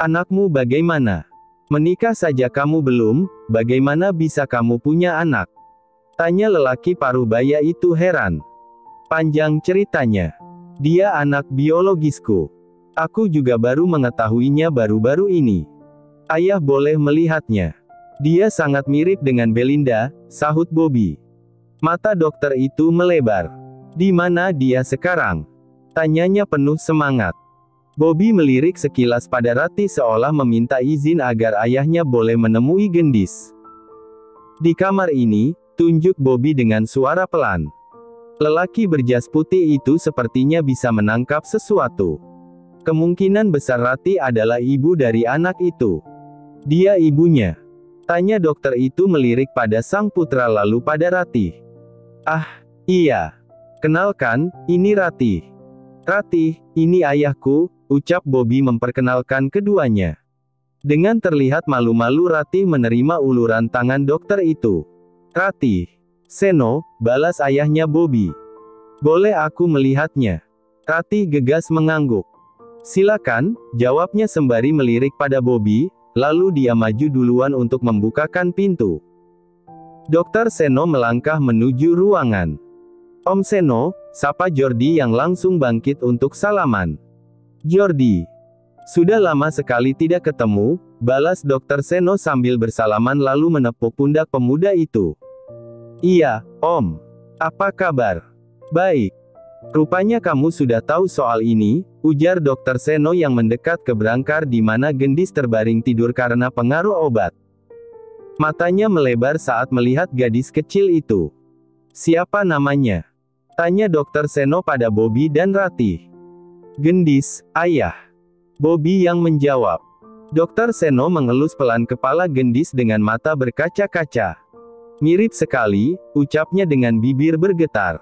Anakmu bagaimana? Menikah saja kamu belum, bagaimana bisa kamu punya anak? Tanya lelaki parubaya itu heran. Panjang ceritanya. Dia anak biologisku. Aku juga baru mengetahuinya baru-baru ini. Ayah boleh melihatnya. Dia sangat mirip dengan Belinda, sahut Bobby. Mata dokter itu melebar. Di mana dia sekarang? Tanyanya penuh semangat. Bobby melirik sekilas pada Ratih seolah meminta izin agar ayahnya boleh menemui Gendis. Di kamar ini, tunjuk Bobby dengan suara pelan. Lelaki berjas putih itu sepertinya bisa menangkap sesuatu. Kemungkinan besar Ratih adalah ibu dari anak itu. Dia ibunya. Tanya dokter itu melirik pada sang putra lalu pada Ratih. Ah, iya. Kenalkan, ini Ratih. Ratih, ini ayahku, ucap Bobby memperkenalkan keduanya. Dengan terlihat malu-malu Ratih menerima uluran tangan dokter itu. Ratih. Seno, balas ayahnya Bobby. Boleh aku melihatnya? Ratih gegas mengangguk. Silakan, jawabnya sembari melirik pada Bobby, lalu dia maju duluan untuk membukakan pintu. Dokter Seno melangkah menuju ruangan. Om Seno, sapa Jordi yang langsung bangkit untuk salaman. Jordi. Sudah lama sekali tidak ketemu, balas Dokter Seno sambil bersalaman lalu menepuk pundak pemuda itu. Iya, Om. Apa kabar? Baik. Rupanya kamu sudah tahu soal ini, ujar Dokter Seno yang mendekat ke berangkar di mana Gendis terbaring tidur karena pengaruh obat. Matanya melebar saat melihat gadis kecil itu. Siapa namanya? Tanya Dokter Seno pada Bobby dan Ratih. Gendis, ayah. Bobby yang menjawab. Dokter Seno mengelus pelan kepala Gendis dengan mata berkaca-kaca. Mirip sekali, ucapnya dengan bibir bergetar.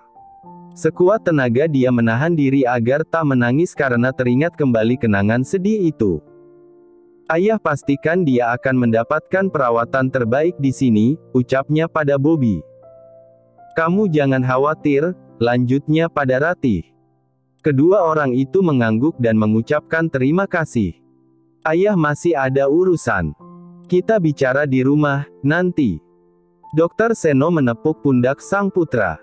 Sekuat tenaga dia menahan diri agar tak menangis karena teringat kembali kenangan sedih itu. Ayah pastikan dia akan mendapatkan perawatan terbaik di sini, ucapnya pada Bobby. Kamu jangan khawatir, lanjutnya pada Ratih. Kedua orang itu mengangguk dan mengucapkan terima kasih. Ayah masih ada urusan. Kita bicara di rumah, nanti. Dokter Seno menepuk pundak sang putra.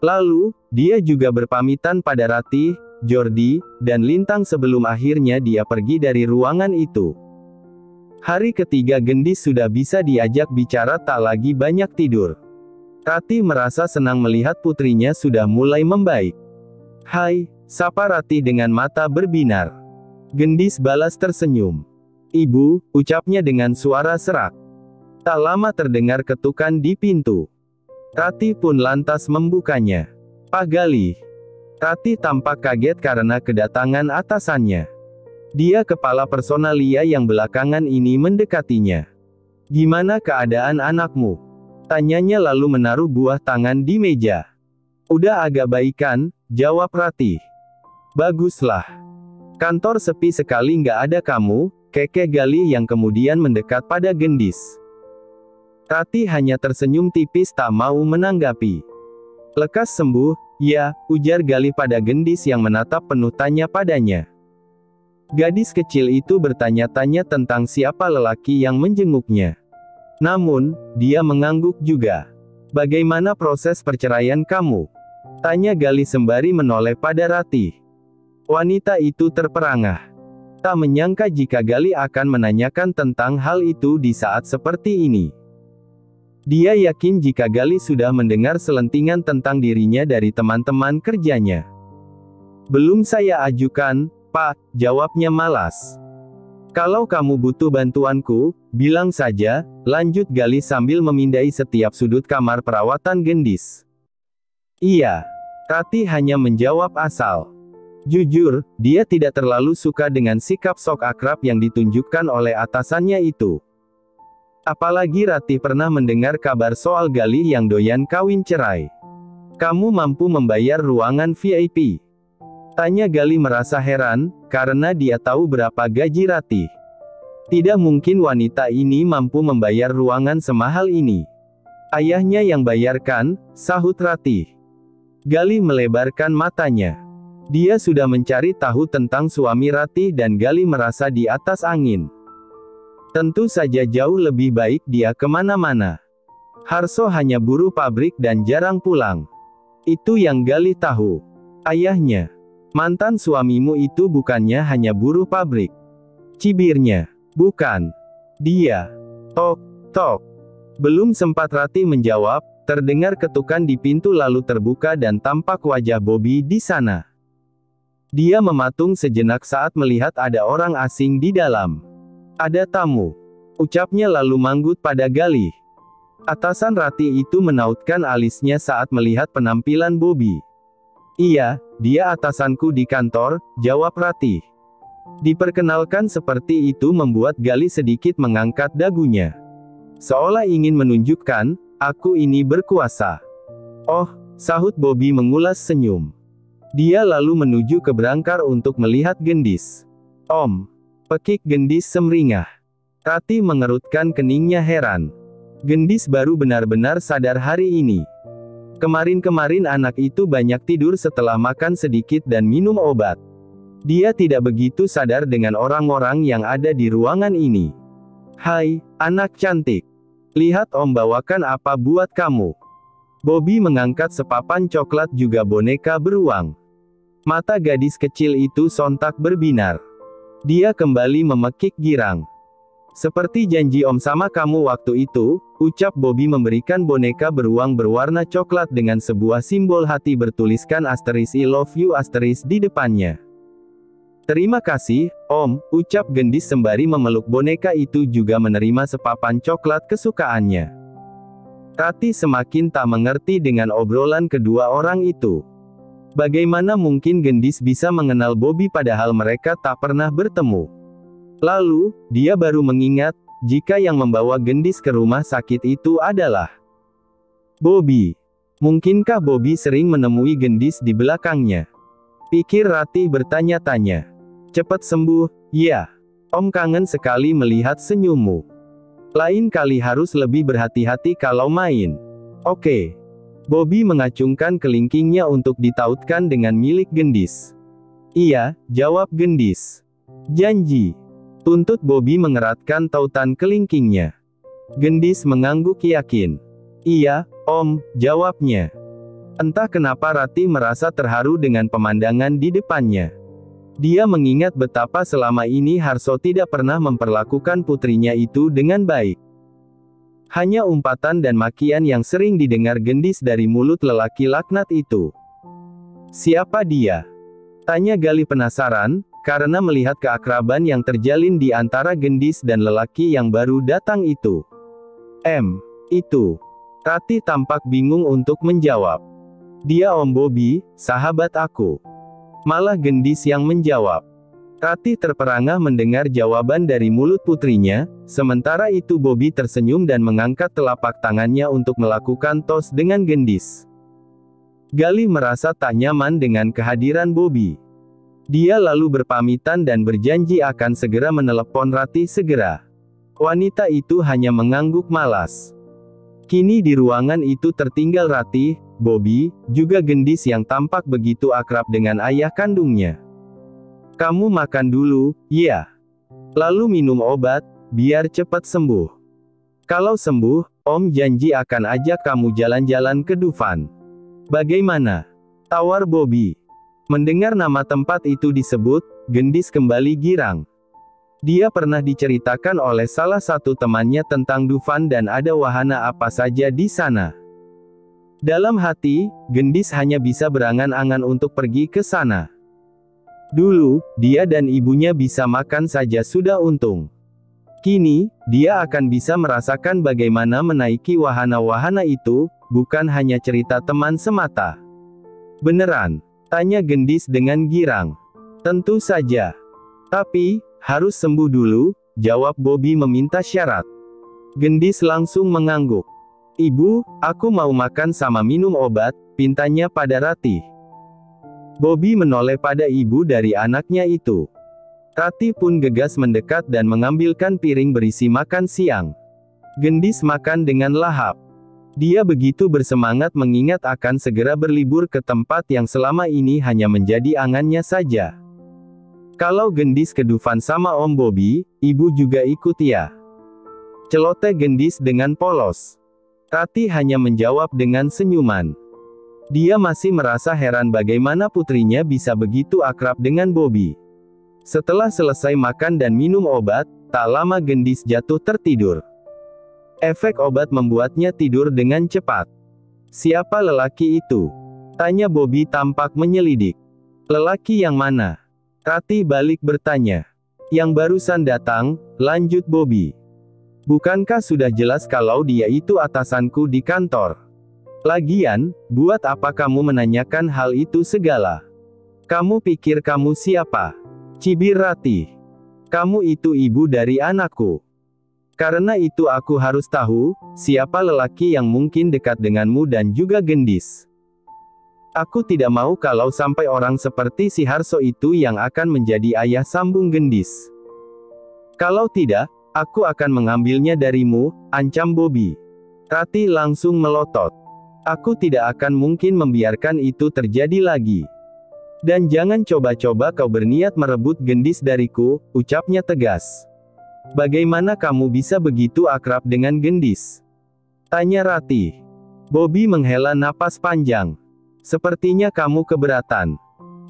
Lalu, dia juga berpamitan pada Ratih, Jordi, dan Lintang sebelum akhirnya dia pergi dari ruangan itu. Hari ketiga Gendis sudah bisa diajak bicara tak lagi banyak tidur. Ratih merasa senang melihat putrinya sudah mulai membaik. Hai, sapa Ratih dengan mata berbinar. Gendis balas tersenyum. Ibu, ucapnya dengan suara serak. Tak lama terdengar ketukan di pintu. Ratih pun lantas membukanya. Pak Galih. Ratih tampak kaget karena kedatangan atasannya. Dia kepala personalia yang belakangan ini mendekatinya. Gimana keadaan anakmu? Tanyanya lalu menaruh buah tangan di meja. Udah agak baikan, jawab Ratih. Baguslah. Kantor sepi sekali nggak ada kamu, kekeh Galih yang kemudian mendekat pada Gendis. Ratih hanya tersenyum tipis tak mau menanggapi. Lekas sembuh, ya, ujar Galih pada Gendis yang menatap penuh tanya padanya. Gadis kecil itu bertanya-tanya tentang siapa lelaki yang menjenguknya. Namun, dia mengangguk juga. Bagaimana proses perceraian kamu? Tanya Galih sembari menoleh pada Ratih. Wanita itu terperangah. Tak menyangka jika Galih akan menanyakan tentang hal itu di saat seperti ini. Dia yakin jika Galih sudah mendengar selentingan tentang dirinya dari teman-teman kerjanya. Belum saya ajukan, Pak, jawabnya malas. Kalau kamu butuh bantuanku, bilang saja, lanjut Galih sambil memindai setiap sudut kamar perawatan Gendis. Iya. Ratih hanya menjawab asal. Jujur, dia tidak terlalu suka dengan sikap sok akrab yang ditunjukkan oleh atasannya itu. Apalagi Ratih pernah mendengar kabar soal Galih yang doyan kawin cerai. Kamu mampu membayar ruangan VIP? Tanya Galih merasa heran, karena dia tahu berapa gaji Ratih. Tidak mungkin wanita ini mampu membayar ruangan semahal ini. Ayahnya yang bayarkan, sahut Ratih. Galih melebarkan matanya. Dia sudah mencari tahu tentang suami Ratih dan Galih merasa di atas angin. Tentu saja jauh lebih baik dia kemana-mana. Harso hanya buruh pabrik dan jarang pulang. Itu yang Galih tahu. Ayahnya, mantan suamimu itu bukannya hanya buruh pabrik. Cibirnya, bukan. Dia. Tok, tok. Belum sempat Ratih menjawab, terdengar ketukan di pintu lalu terbuka dan tampak wajah Bobby di sana. Dia mematung sejenak saat melihat ada orang asing di dalam. Ada tamu. Ucapnya lalu manggut pada Galih. Atasan Ratih itu menautkan alisnya saat melihat penampilan Bobby. Iya, dia atasanku di kantor, jawab Ratih. Diperkenalkan seperti itu membuat Galih sedikit mengangkat dagunya. Seolah ingin menunjukkan, aku ini berkuasa. Oh, sahut Bobby mengulas senyum. Dia lalu menuju ke berangkar untuk melihat gendis. Om, pekik gendis semringah. Ratih mengerutkan keningnya heran. Gendis baru benar-benar sadar hari ini. Kemarin-kemarin anak itu banyak tidur setelah makan sedikit dan minum obat. Dia tidak begitu sadar dengan orang-orang yang ada di ruangan ini. Hai, anak cantik. Lihat om bawakan apa buat kamu. Bobby mengangkat sepapan coklat juga boneka beruang. Mata gadis kecil itu sontak berbinar. Dia kembali memekik girang. Seperti janji om sama kamu waktu itu, ucap Bobby memberikan boneka beruang berwarna coklat dengan sebuah simbol hati bertuliskan asterisk I love you asterisk di depannya. Terima kasih, om, ucap gendis sembari memeluk boneka itu juga menerima sepapan coklat kesukaannya. Ratih semakin tak mengerti dengan obrolan kedua orang itu. Bagaimana mungkin gendis bisa mengenal Bobby padahal mereka tak pernah bertemu. Lalu, dia baru mengingat, jika yang membawa gendis ke rumah sakit itu adalah Bobby. Mungkinkah Bobby sering menemui gendis di belakangnya? Pikir Ratih bertanya-tanya. Cepat sembuh, ya. Om kangen sekali melihat senyummu. Lain kali harus lebih berhati-hati kalau main. Oke. Bobby mengacungkan kelingkingnya untuk ditautkan dengan milik gendis. Iya, jawab gendis. Janji. Tuntut Bobby mengeratkan tautan kelingkingnya. Gendis mengangguk yakin. Iya, om, jawabnya. Entah kenapa Ratih merasa terharu dengan pemandangan di depannya. Dia mengingat betapa selama ini Harso tidak pernah memperlakukan putrinya itu dengan baik. Hanya umpatan dan makian yang sering didengar gendis dari mulut lelaki laknat itu. Siapa dia? Tanya Galih penasaran, karena melihat keakraban yang terjalin di antara gendis dan lelaki yang baru datang itu. Itu. Ratih tampak bingung untuk menjawab. Dia Om Bobby, sahabat aku. Malah gendis yang menjawab. Ratih terperangah mendengar jawaban dari mulut putrinya, sementara itu Bobby tersenyum dan mengangkat telapak tangannya untuk melakukan tos dengan gendis. Galih merasa tak nyaman dengan kehadiran Bobby. Dia lalu berpamitan dan berjanji akan segera menelepon Ratih segera. Wanita itu hanya mengangguk malas. Kini di ruangan itu tertinggal Ratih, Bobby, juga gendis yang tampak begitu akrab dengan ayah kandungnya. Kamu makan dulu, ya. Lalu minum obat, biar cepat sembuh. Kalau sembuh, om janji akan ajak kamu jalan-jalan ke Dufan. Bagaimana? Tawar Bobby. Mendengar nama tempat itu disebut, gendis kembali girang. Dia pernah diceritakan oleh salah satu temannya tentang Dufan dan ada wahana apa saja di sana. Dalam hati, gendis hanya bisa berangan-angan untuk pergi ke sana. Dulu, dia dan ibunya bisa makan saja sudah untung. Kini, dia akan bisa merasakan bagaimana menaiki wahana-wahana itu, bukan hanya cerita teman semata. Beneran? Tanya gendis dengan girang. Tentu saja. Tapi, harus sembuh dulu, jawab Bobby meminta syarat. Gendis langsung mengangguk. Ibu, aku mau makan sama minum obat, pintanya pada Ratih. Bobby menoleh pada ibu dari anaknya itu. Ratih pun gegas mendekat dan mengambilkan piring berisi makan siang. Gendis makan dengan lahap. Dia begitu bersemangat mengingat akan segera berlibur ke tempat yang selama ini hanya menjadi angannya saja. Kalau Gendis ke Dufan sama Om Bobby, ibu juga ikut ya? Celoteh Gendis dengan polos. Rati hanya menjawab dengan senyuman. Dia masih merasa heran bagaimana putrinya bisa begitu akrab dengan Bobby. Setelah selesai makan dan minum obat, tak lama Gendis jatuh tertidur. Efek obat membuatnya tidur dengan cepat. Siapa lelaki itu? Tanya Bobby tampak menyelidik. Lelaki yang mana? Rati balik bertanya. Yang barusan datang, lanjut Bobby. Bukankah sudah jelas kalau dia itu atasanku di kantor? Lagian, buat apa kamu menanyakan hal itu segala? Kamu pikir kamu siapa? Cibir Rati. Kamu itu ibu dari anakku. Karena itu aku harus tahu, siapa lelaki yang mungkin dekat denganmu dan juga Gendis. Aku tidak mau kalau sampai orang seperti si Harso itu yang akan menjadi ayah sambung Gendis. Kalau tidak, aku akan mengambilnya darimu, ancam Bobby. Rati langsung melotot. Aku tidak akan mungkin membiarkan itu terjadi lagi. Dan jangan coba-coba kau berniat merebut Gendis dariku, ucapnya tegas. Bagaimana kamu bisa begitu akrab dengan Gendis? Tanya Rati. Bobby menghela napas panjang. Sepertinya kamu keberatan.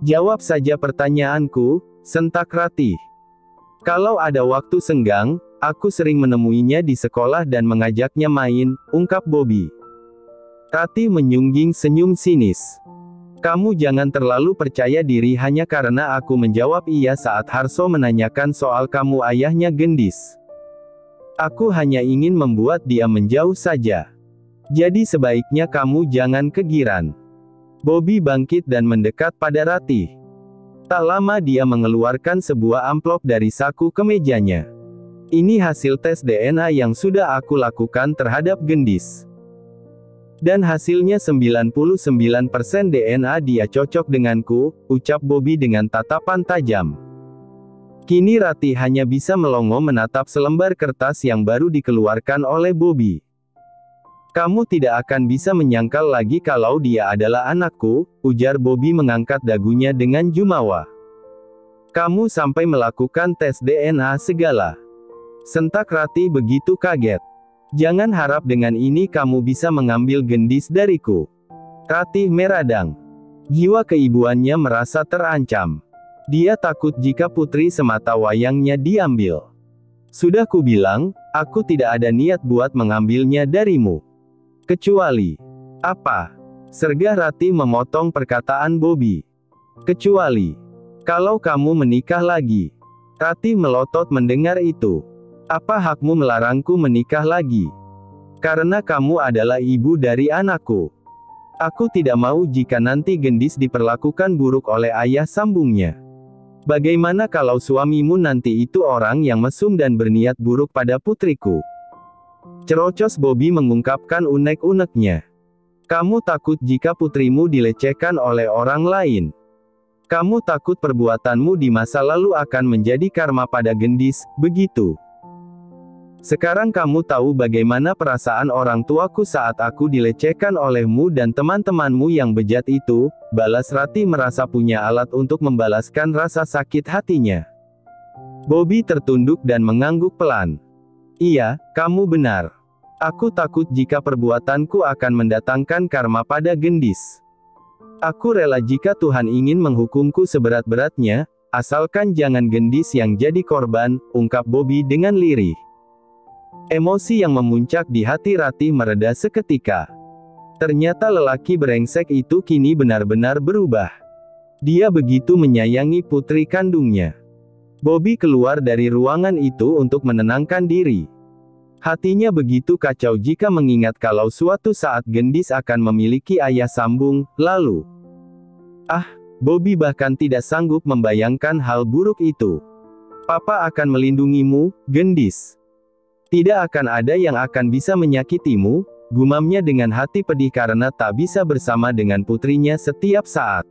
Jawab saja pertanyaanku, sentak Rati. Kalau ada waktu senggang, aku sering menemuinya di sekolah dan mengajaknya main, ungkap Bobby. Rati menyungging senyum sinis. Kamu jangan terlalu percaya diri hanya karena aku menjawab iya saat Harso menanyakan soal kamu ayahnya Gendis. Aku hanya ingin membuat dia menjauh saja. Jadi sebaiknya kamu jangan kegiran. Bobby bangkit dan mendekat pada Rati. Tak lama dia mengeluarkan sebuah amplop dari saku kemejanya. Ini hasil tes DNA yang sudah aku lakukan terhadap Gendis. Dan hasilnya 99% DNA dia cocok denganku, ucap Bobby dengan tatapan tajam. Kini Rati hanya bisa melongo menatap selembar kertas yang baru dikeluarkan oleh Bobby. Kamu tidak akan bisa menyangkal lagi kalau dia adalah anakku, ujar Bobby mengangkat dagunya dengan jumawa. Kamu sampai melakukan tes DNA segala. Sentak Rati begitu kaget. Jangan harap dengan ini kamu bisa mengambil Gendis dariku. Rati meradang. Jiwa keibuannya merasa terancam. Dia takut jika putri semata wayangnya diambil. Sudah kubilang, aku tidak ada niat buat mengambilnya darimu. Kecuali. Apa? Sergah Rati memotong perkataan Bobby. Kecuali. Kalau kamu menikah lagi. Rati melotot mendengar itu. Apa hakmu melarangku menikah lagi? Karena kamu adalah ibu dari anakku. Aku tidak mau jika nanti Gendis diperlakukan buruk oleh ayah sambungnya. Bagaimana kalau suamimu nanti itu orang yang mesum dan berniat buruk pada putriku? Cerocos Bobby mengungkapkan unek-uneknya. Kamu takut jika putrimu dilecehkan oleh orang lain. Kamu takut perbuatanmu di masa lalu akan menjadi karma pada Gendis, begitu? Sekarang kamu tahu bagaimana perasaan orang tuaku saat aku dilecehkan olehmu dan teman-temanmu yang bejat itu, balas Rati merasa punya alat untuk membalaskan rasa sakit hatinya. Bobby tertunduk dan mengangguk pelan. Iya, kamu benar. Aku takut jika perbuatanku akan mendatangkan karma pada Gendis. Aku rela jika Tuhan ingin menghukumku seberat-beratnya, asalkan jangan Gendis yang jadi korban, ungkap Bobby dengan lirih. Emosi yang memuncak di hati Rati mereda seketika. Ternyata lelaki brengsek itu kini benar-benar berubah. Dia begitu menyayangi putri kandungnya. Bobby keluar dari ruangan itu untuk menenangkan diri. Hatinya begitu kacau jika mengingat kalau suatu saat Gendis akan memiliki ayah sambung, lalu. Bobby bahkan tidak sanggup membayangkan hal buruk itu. Papa akan melindungimu, Gendis. Tidak akan ada yang akan bisa menyakitimu, gumamnya dengan hati pedih karena tak bisa bersama dengan putrinya setiap saat.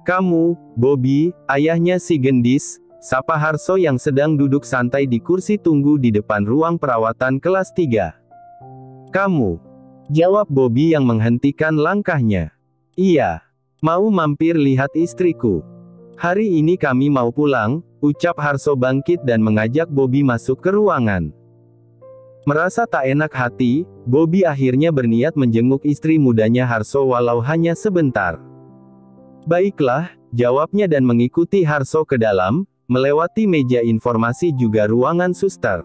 Kamu, Bobby, ayahnya si Gendis, sapa Harso yang sedang duduk santai di kursi tunggu di depan ruang perawatan kelas 3. Kamu? Jawab Bobby yang menghentikan langkahnya. Iya. Mau mampir lihat istriku. Hari ini kami mau pulang, ucap Harso bangkit dan mengajak Bobby masuk ke ruangan. Merasa tak enak hati, Bobby akhirnya berniat menjenguk istri mudanya Harso walau hanya sebentar. Baiklah, jawabnya dan mengikuti Harso ke dalam, melewati meja informasi juga ruangan suster.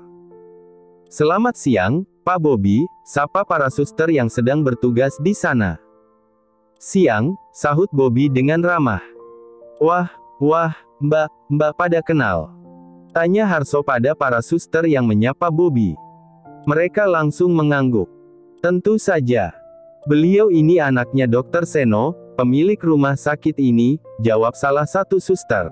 Selamat siang, Pak Bobby, sapa para suster yang sedang bertugas di sana. Siang, sahut Bobby dengan ramah. Wah, mbak pada kenal. Tanya Harso pada para suster yang menyapa Bobby. Mereka langsung mengangguk. Tentu saja. Beliau ini anaknya Dr. Seno, pemilik rumah sakit ini, jawab salah satu suster.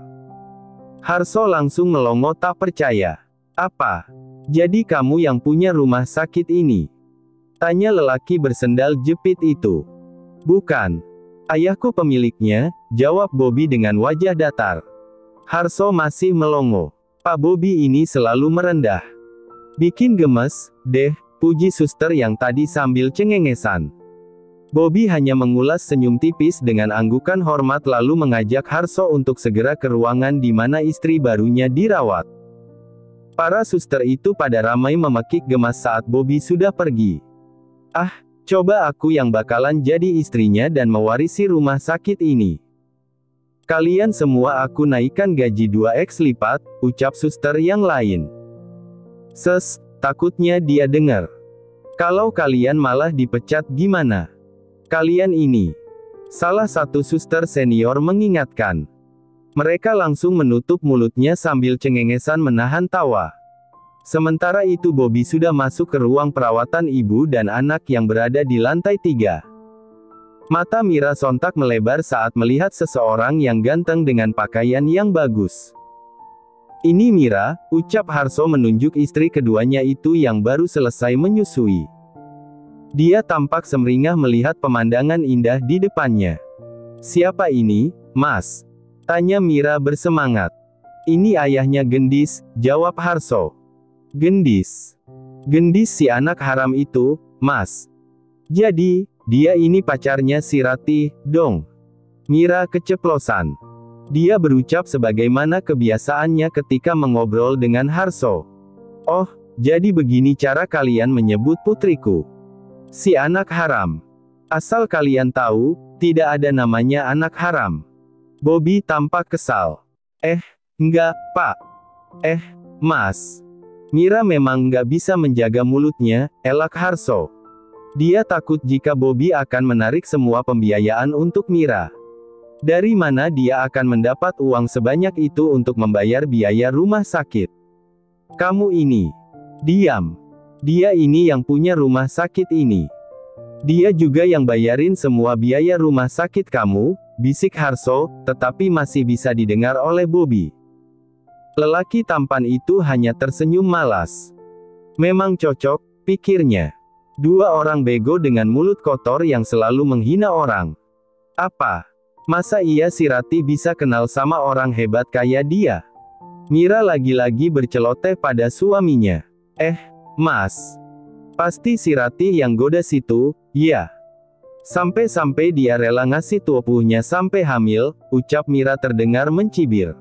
Harso langsung melongo tak percaya. Apa? Jadi kamu yang punya rumah sakit ini? Tanya lelaki bersendal jepit itu. Bukan. Ayahku pemiliknya, jawab Bobby dengan wajah datar. Harso masih melongo. Pak Bobby ini selalu merendah. Bikin gemes, deh, puji suster yang tadi sambil cengengesan. Bobby hanya mengulas senyum tipis dengan anggukan hormat lalu mengajak Harso untuk segera ke ruangan di mana istri barunya dirawat. Para suster itu pada ramai memekik gemas saat Bobby sudah pergi. Ah, coba aku yang bakalan jadi istrinya dan mewarisi rumah sakit ini. Kalian semua aku naikkan gaji 2x lipat, ucap suster yang lain. Takutnya dia dengar. Kalau kalian malah dipecat gimana? Kalian ini. Salah satu suster senior mengingatkan. Mereka langsung menutup mulutnya sambil cengengesan menahan tawa. Sementara itu Bobby sudah masuk ke ruang perawatan ibu dan anak yang berada di lantai 3. Mata Mira sontak melebar saat melihat seseorang yang ganteng dengan pakaian yang bagus. Ini Mira, ucap Harso menunjuk istri keduanya itu yang baru selesai menyusui. Dia tampak semeringah melihat pemandangan indah di depannya. Siapa ini, Mas? Tanya Mira bersemangat. Ini ayahnya Gendis, jawab Harso. Gendis? Gendis si anak haram itu, Mas. Jadi, dia ini pacarnya si Ratih, dong. Mira keceplosan. Dia berucap sebagaimana kebiasaannya ketika mengobrol dengan Harso. Oh, jadi begini cara kalian menyebut putriku. Si anak haram. Asal kalian tahu, tidak ada namanya anak haram. Bobby tampak kesal. Enggak, Pak. Mas. Mira memang nggak bisa menjaga mulutnya, elak Harso. Dia takut jika Bobby akan menarik semua pembiayaan untuk Mira. Dari mana dia akan mendapat uang sebanyak itu untuk membayar biaya rumah sakit? Kamu ini. Diam. Dia ini yang punya rumah sakit ini. Dia juga yang bayarin semua biaya rumah sakit kamu, bisik Harso, tetapi masih bisa didengar oleh Bobby. Lelaki tampan itu hanya tersenyum malas. Memang cocok, pikirnya. Dua orang bego dengan mulut kotor yang selalu menghina orang. Apa? Masa iya si Ratih bisa kenal sama orang hebat kayak dia? Mira lagi-lagi berceloteh pada suaminya. Mas. Pasti si Ratih yang goda situ, ya. Sampai-sampai dia rela ngasih tubuhnya sampai hamil, ucap Mira terdengar mencibir.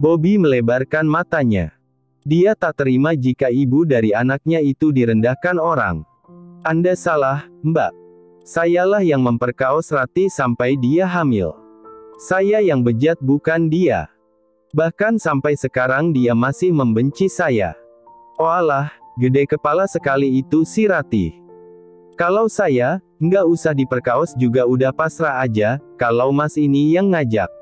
Bobby melebarkan matanya. Dia tak terima jika ibu dari anaknya itu direndahkan orang. Anda salah, Mbak. Sayalah yang memperkaos Ratih sampai dia hamil. Saya yang bejat bukan dia. Bahkan sampai sekarang dia masih membenci saya. Oalah, gede kepala sekali itu si Ratih. Kalau saya, nggak usah diperkaos juga udah pasrah aja, kalau mas ini yang ngajak.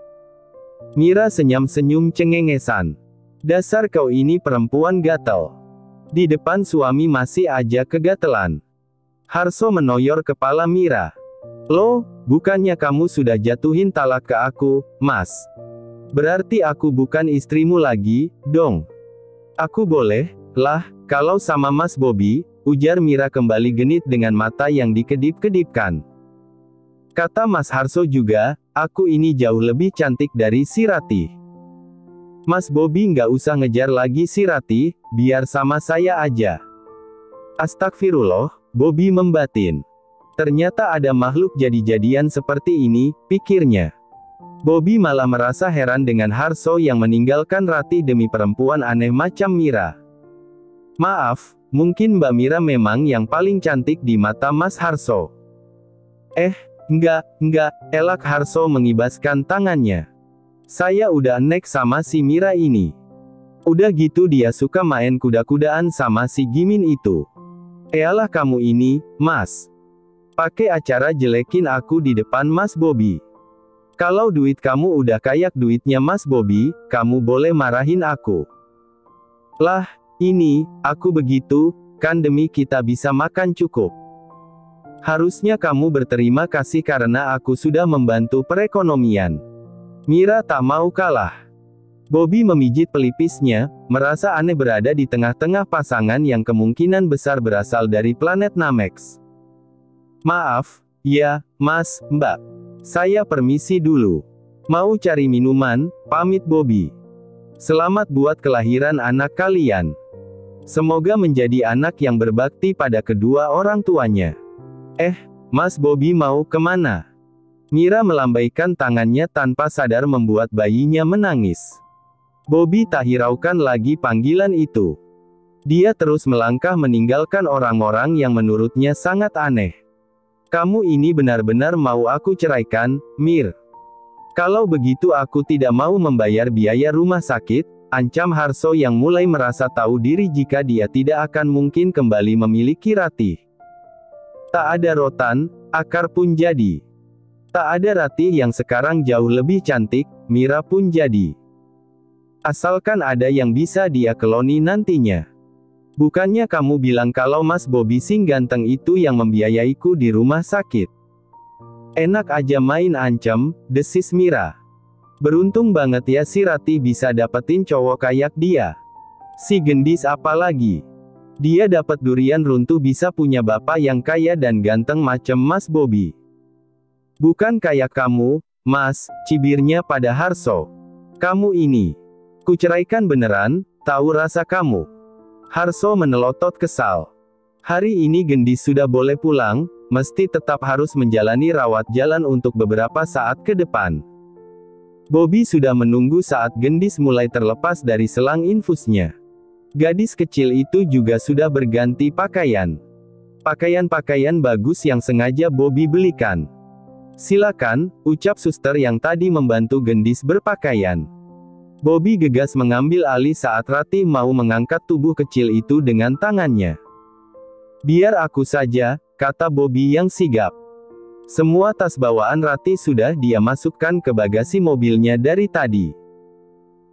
Mira senyum-senyum cengengesan. Dasar kau ini perempuan gatel. Di depan suami masih aja kegatelan. Harso menoyor kepala Mira. Loh, bukannya kamu sudah jatuhin talak ke aku, Mas? Berarti aku bukan istrimu lagi, dong. Aku boleh, lah, kalau sama Mas Bobby, ujar Mira kembali genit dengan mata yang dikedip-kedipkan. Kata Mas Harso juga, aku ini jauh lebih cantik dari si Ratih. Mas Bobby nggak usah ngejar lagi si Ratih, biar sama saya aja. Astagfirullah, Bobby membatin. Ternyata ada makhluk jadi-jadian seperti ini, pikirnya. Bobby malah merasa heran dengan Harso yang meninggalkan Ratih demi perempuan aneh macam Mira. Maaf, mungkin Mbak Mira memang yang paling cantik di mata Mas Harso. Enggak, elak Harso mengibaskan tangannya. Saya udah nek sama si Mira ini. Udah gitu dia suka main kuda-kudaan sama si Gimin itu. Eyalah kamu ini, Mas. Pakai acara jelekin aku di depan Mas Bobby. Kalau duit kamu udah kayak duitnya Mas Bobby, kamu boleh marahin aku. Lah, ini, aku begitu, kan demi kita bisa makan cukup. Harusnya kamu berterima kasih karena aku sudah membantu perekonomian. Mira tak mau kalah. Bobby memijit pelipisnya, merasa aneh berada di tengah-tengah pasangan yang kemungkinan besar berasal dari planet Namex. Maaf, ya, Mas, Mbak. Saya permisi dulu. Mau cari minuman, pamit Bobby. Selamat buat kelahiran anak kalian. Semoga menjadi anak yang berbakti pada kedua orang tuanya. Mas Bobby mau kemana? Mira melambaikan tangannya tanpa sadar membuat bayinya menangis. Bobby tak hiraukan lagi panggilan itu. Dia terus melangkah meninggalkan orang-orang yang menurutnya sangat aneh. Kamu ini benar-benar mau aku ceraikan, Mir? Kalau begitu aku tidak mau membayar biaya rumah sakit, ancam Harso yang mulai merasa tahu diri jika dia tidak akan mungkin kembali memiliki Ratih. Tak ada rotan, akar pun jadi. Tak ada Ratih yang sekarang jauh lebih cantik, Mira pun jadi. Asalkan ada yang bisa dia keloni nantinya. Bukannya kamu bilang kalau Mas Bobby sing ganteng itu yang membiayaiku di rumah sakit? Enak aja main ancam, desis Mira. Beruntung banget ya si Ratih bisa dapetin cowok kayak dia. Si gendis apalagi. Dia dapat durian runtuh bisa punya bapak yang kaya dan ganteng macem Mas Bobby. Bukan kayak kamu, Mas, cibirnya pada Harso. Kamu ini. Kuceraikan beneran, tahu rasa kamu. Harso menelotot kesal. Hari ini gendis sudah boleh pulang, mesti tetap harus menjalani rawat jalan untuk beberapa saat ke depan. Bobby sudah menunggu saat gendis mulai terlepas dari selang infusnya. Gadis kecil itu juga sudah berganti pakaian. Pakaian-pakaian bagus yang sengaja Bobby belikan. Silakan, ucap suster yang tadi membantu gendis berpakaian. Bobby gegas mengambil alih saat Ratih mau mengangkat tubuh kecil itu dengan tangannya. Biar aku saja, kata Bobby yang sigap. Semua tas bawaan Ratih sudah dia masukkan ke bagasi mobilnya dari tadi.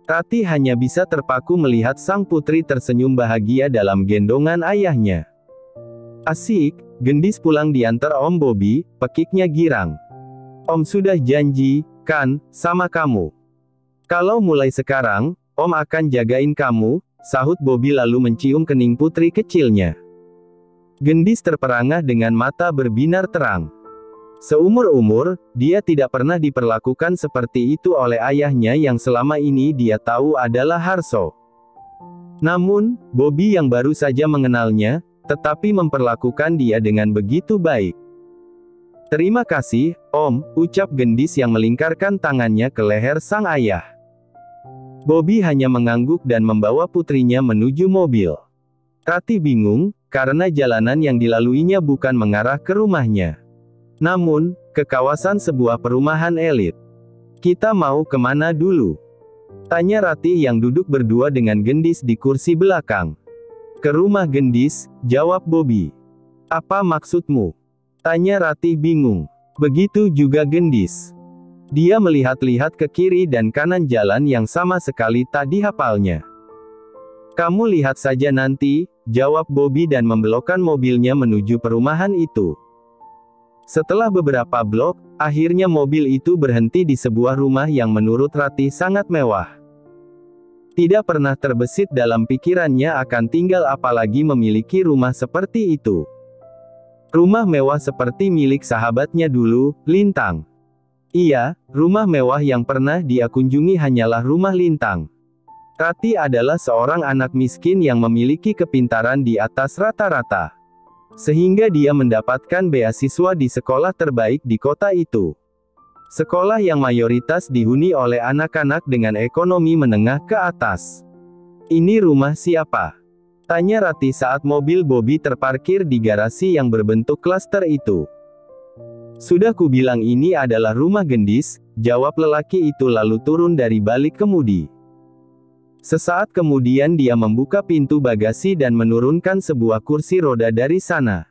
Ratih hanya bisa terpaku melihat sang putri tersenyum bahagia dalam gendongan ayahnya. Asik, gendis pulang diantar Om Bobby, pekiknya girang. Om sudah janji, kan, sama kamu. Kalau mulai sekarang, Om akan jagain kamu, sahut Bobby lalu mencium kening putri kecilnya. Gendis terperangah dengan mata berbinar terang. Seumur-umur, dia tidak pernah diperlakukan seperti itu oleh ayahnya yang selama ini dia tahu adalah Harso. Namun, Bobby yang baru saja mengenalnya, tetapi memperlakukan dia dengan begitu baik. Terima kasih, Om, ucap gendis yang melingkarkan tangannya ke leher sang ayah. Bobby hanya mengangguk dan membawa putrinya menuju mobil. Ratih bingung, karena jalanan yang dilaluinya bukan mengarah ke rumahnya. Namun, ke kawasan sebuah perumahan elit. Kita mau kemana dulu? Tanya Ratih yang duduk berdua dengan gendis di kursi belakang. Ke rumah gendis, jawab Bobby. Apa maksudmu? Tanya Ratih bingung. Begitu juga gendis. Dia melihat-lihat ke kiri dan kanan jalan yang sama sekali tak dihafalnya. Kamu lihat saja nanti, jawab Bobby dan membelokkan mobilnya menuju perumahan itu. Setelah beberapa blok, akhirnya mobil itu berhenti di sebuah rumah yang menurut Ratih sangat mewah. Tidak pernah terbesit dalam pikirannya akan tinggal apalagi memiliki rumah seperti itu. Rumah mewah seperti milik sahabatnya dulu, Lintang. Iya, rumah mewah yang pernah dia kunjungi hanyalah rumah Lintang. Ratih adalah seorang anak miskin yang memiliki kepintaran di atas rata-rata. Sehingga dia mendapatkan beasiswa di sekolah terbaik di kota itu. Sekolah yang mayoritas dihuni oleh anak-anak dengan ekonomi menengah ke atas. "Ini rumah siapa?" tanya Ratih saat mobil Bobby terparkir di garasi yang berbentuk klaster itu. "Sudah kubilang ini adalah rumah gendis," jawab lelaki itu lalu turun dari balik kemudi. Sesaat kemudian dia membuka pintu bagasi dan menurunkan sebuah kursi roda dari sana.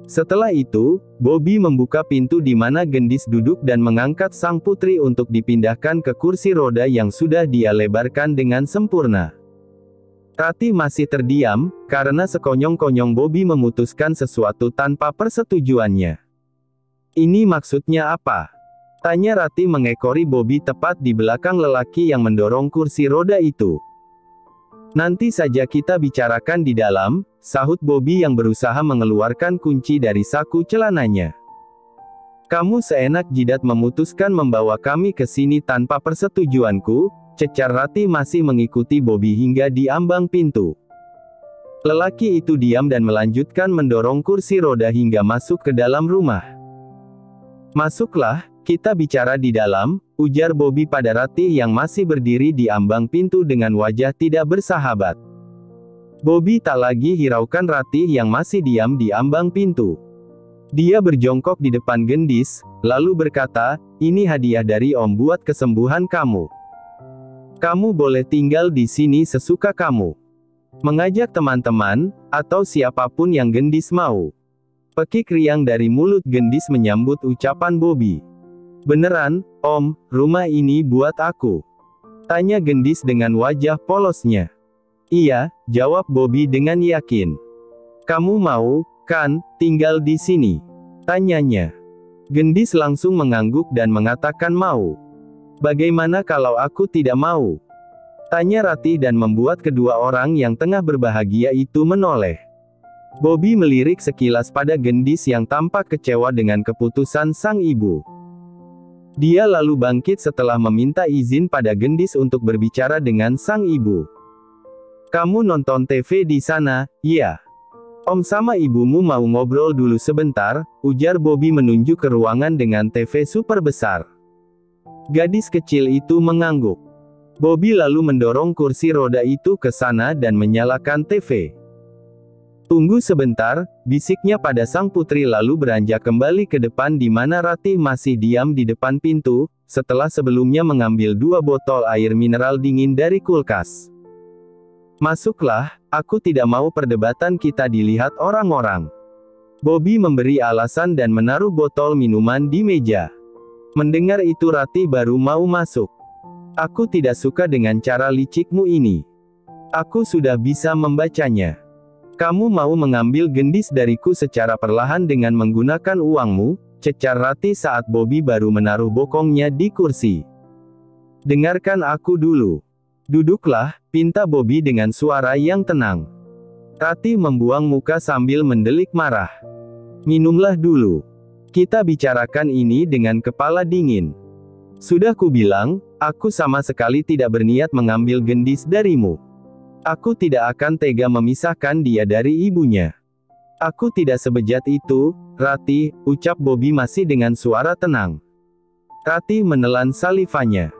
Setelah itu, Bobby membuka pintu di mana gendis duduk dan mengangkat sang putri untuk dipindahkan ke kursi roda yang sudah dia lebarkan dengan sempurna. Ratih masih terdiam, karena sekonyong-konyong Bobby memutuskan sesuatu tanpa persetujuannya. "Ini maksudnya apa?" tanya Ratih mengekori Bobby tepat di belakang lelaki yang mendorong kursi roda itu. "Nanti saja kita bicarakan di dalam," sahut Bobby yang berusaha mengeluarkan kunci dari saku celananya. "Kamu seenak jidat memutuskan membawa kami ke sini tanpa persetujuanku," cecar Ratih masih mengikuti Bobby hingga di ambang pintu. Lelaki itu diam dan melanjutkan mendorong kursi roda hingga masuk ke dalam rumah. "Masuklah, kita bicara di dalam," ujar Bobby pada Ratih yang masih berdiri di ambang pintu dengan wajah tidak bersahabat. Bobby tak lagi hiraukan Ratih yang masih diam di ambang pintu. Dia berjongkok di depan gendis, lalu berkata, "Ini hadiah dari Om buat kesembuhan kamu. Kamu boleh tinggal di sini sesuka kamu. Mengajak teman-teman, atau siapapun yang gendis mau." Pekik riang dari mulut gendis menyambut ucapan Bobby. "Beneran, Om, rumah ini buat aku?" tanya gendis dengan wajah polosnya. "Iya," jawab Bobby dengan yakin. "Kamu mau, kan, tinggal di sini?" tanyanya. Gendis langsung mengangguk dan mengatakan mau. "Bagaimana kalau aku tidak mau?" tanya Ratih dan membuat kedua orang yang tengah berbahagia itu menoleh. Bobby melirik sekilas pada gendis yang tampak kecewa dengan keputusan sang ibu. Dia lalu bangkit setelah meminta izin pada gendis untuk berbicara dengan sang ibu. "Kamu nonton TV di sana, ya? Om sama ibumu mau ngobrol dulu sebentar," ujar Bobby menunjuk ke ruangan dengan TV super besar. Gadis kecil itu mengangguk. Bobby lalu mendorong kursi roda itu ke sana dan menyalakan TV. "Tunggu sebentar," bisiknya pada sang putri lalu beranjak kembali ke depan di mana Ratih masih diam di depan pintu, setelah sebelumnya mengambil 2 botol air mineral dingin dari kulkas. "Masuklah, aku tidak mau perdebatan kita dilihat orang-orang." Bobby memberi alasan dan menaruh botol minuman di meja. Mendengar itu Ratih baru mau masuk. "Aku tidak suka dengan cara licikmu ini. Aku sudah bisa membacanya. Kamu mau mengambil gendis dariku secara perlahan dengan menggunakan uangmu," cecar Ratih saat Bobby baru menaruh bokongnya di kursi. "Dengarkan aku dulu. Duduklah," pinta Bobby dengan suara yang tenang. Ratih membuang muka sambil mendelik marah. "Minumlah dulu. Kita bicarakan ini dengan kepala dingin. Sudah kubilang, aku sama sekali tidak berniat mengambil gendis darimu. Aku tidak akan tega memisahkan dia dari ibunya. Aku tidak sebejat itu, Ratih," ucap Bobby masih dengan suara tenang. Ratih menelan salivanya.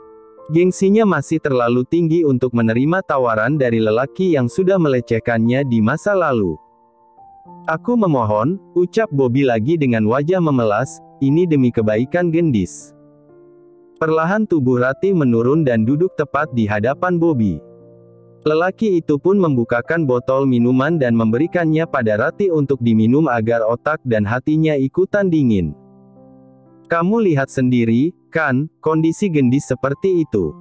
Gengsinya masih terlalu tinggi untuk menerima tawaran dari lelaki yang sudah melecehkannya di masa lalu. "Aku memohon," ucap Bobby lagi dengan wajah memelas, "ini demi kebaikan gendis." Perlahan tubuh Ratih menurun dan duduk tepat di hadapan Bobby. Lelaki itu pun membukakan botol minuman dan memberikannya pada Ratih untuk diminum agar otak dan hatinya ikutan dingin. "Kamu lihat sendiri, kan, kondisi gendis seperti itu.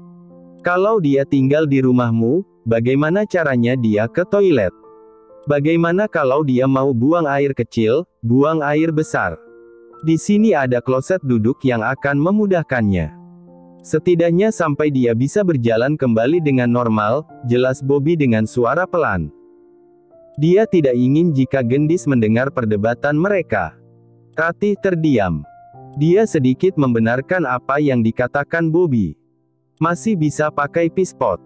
Kalau dia tinggal di rumahmu, bagaimana caranya dia ke toilet? Bagaimana kalau dia mau buang air kecil, buang air besar? Di sini ada kloset duduk yang akan memudahkannya. Setidaknya sampai dia bisa berjalan kembali dengan normal," jelas Bobby dengan suara pelan. Dia tidak ingin jika gendis mendengar perdebatan mereka. Ratih terdiam. Dia sedikit membenarkan apa yang dikatakan Bobby. Masih bisa pakai pispot.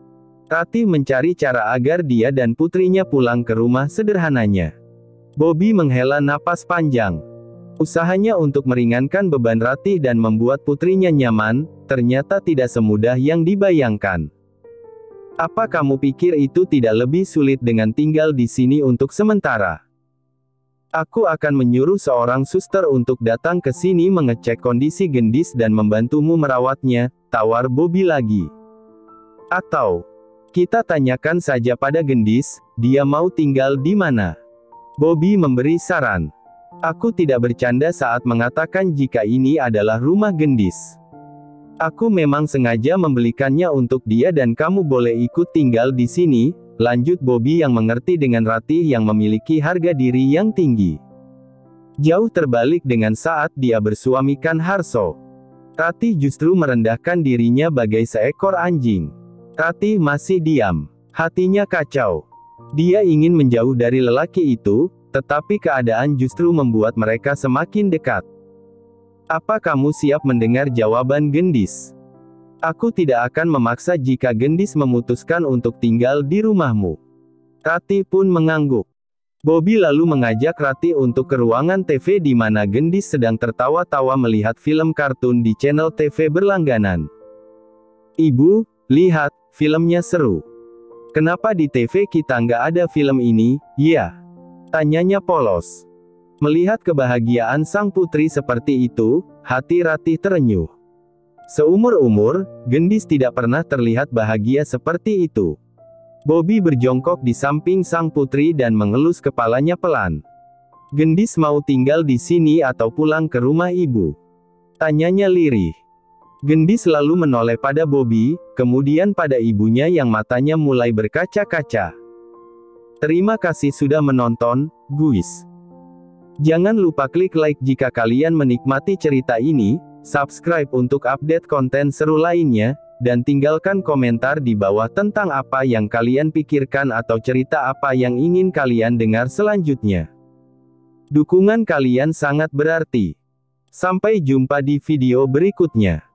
Ratih mencari cara agar dia dan putrinya pulang ke rumah sederhananya. Bobby menghela napas panjang. Usahanya untuk meringankan beban Ratih dan membuat putrinya nyaman, ternyata tidak semudah yang dibayangkan. Apa kamu pikir itu tidak lebih sulit dengan tinggal di sini untuk sementara? Aku akan menyuruh seorang suster untuk datang ke sini mengecek kondisi Gendis dan membantumu merawatnya, tawar Bobby lagi. Atau, kita tanyakan saja pada Gendis, dia mau tinggal di mana? Bobby memberi saran. Aku tidak bercanda saat mengatakan jika ini adalah rumah Gendis. Aku memang sengaja membelikannya untuk dia dan kamu boleh ikut tinggal di sini, lanjut Bobby yang mengerti dengan Ratih yang memiliki harga diri yang tinggi. Jauh terbalik dengan saat dia bersuamikan Harso. Ratih justru merendahkan dirinya bagai seekor anjing. Ratih masih diam. Hatinya kacau. Dia ingin menjauh dari lelaki itu, tetapi keadaan justru membuat mereka semakin dekat. Apa kamu siap mendengar jawaban Gendis? Aku tidak akan memaksa jika Gendis memutuskan untuk tinggal di rumahmu. Ratih pun mengangguk. Bobby lalu mengajak Ratih untuk ke ruangan TV di mana Gendis sedang tertawa-tawa melihat film kartun di channel TV berlangganan. Ibu, lihat, filmnya seru. Kenapa di TV kita nggak ada film ini, ya? Tanyanya polos. Melihat kebahagiaan sang putri seperti itu, hati Ratih terenyuh. Seumur-umur, Gendis tidak pernah terlihat bahagia seperti itu. Bobby berjongkok di samping sang putri dan mengelus kepalanya pelan. Gendis mau tinggal di sini atau pulang ke rumah ibu? Tanyanya lirih. Gendis lalu menoleh pada Bobby, kemudian pada ibunya yang matanya mulai berkaca-kaca. Terima kasih sudah menonton, guys. Jangan lupa klik like jika kalian menikmati cerita ini, subscribe untuk update konten seru lainnya, dan tinggalkan komentar di bawah tentang apa yang kalian pikirkan atau cerita apa yang ingin kalian dengar selanjutnya. Dukungan kalian sangat berarti. Sampai jumpa di video berikutnya.